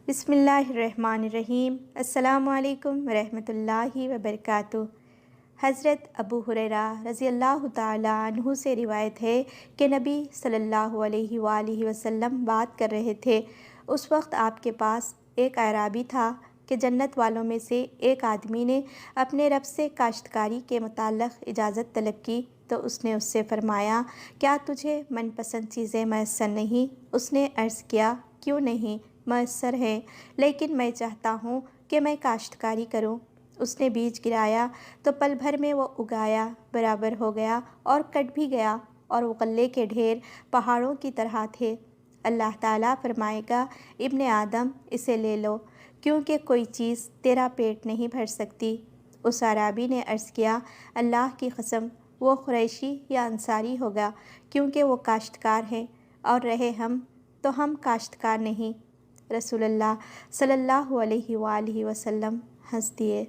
بسم اللہ الرحمن الرحیم۔ السلام علیکم ورحمۃ اللہ وبرکاتہ۔ حضرت ابو ہریرہ رضی اللہ تعالیٰ عنہ سے روایت ہے کہ نبی صلی اللہ علیہ وآلہ وسلم بات کر رہے تھے۔ اس وقت آپ کے پاس ایک اعرابی تھا کہ جنت والوں میں سے ایک آدمی نے اپنے رب سے کاشتکاری کے متعلق اجازت طلب کی تو اس نے اس سے فرمایا، کیا تجھے من پسند چیزیں میسر نہیں؟ اس نے عرض کیا، کیوں نہیں، میسر ہیں، لیکن میں چاہتا ہوں کہ میں کاشتکاری کروں۔ اس نے بیج گرایا تو پل بھر میں وہ اگایا، برابر ہو گیا اور کٹ بھی گیا، اور وہ غلے کے ڈھیر پہاڑوں کی طرح تھے۔ اللہ تعالیٰ فرمائے گا، ابن آدم اسے لے لو، کیونکہ کوئی چیز تیرا پیٹ نہیں بھر سکتی۔ اس اعرابی نے عرض کیا، اللہ کی قسم، وہ قریشی یا انصاری ہوگا، کیونکہ وہ کاشتکار ہیں، اور رہے ہم تو ہم کاشتکار نہیں۔ رسول اللہ صلی اللہ علیہ وآلہ وسلم ہنس دیے۔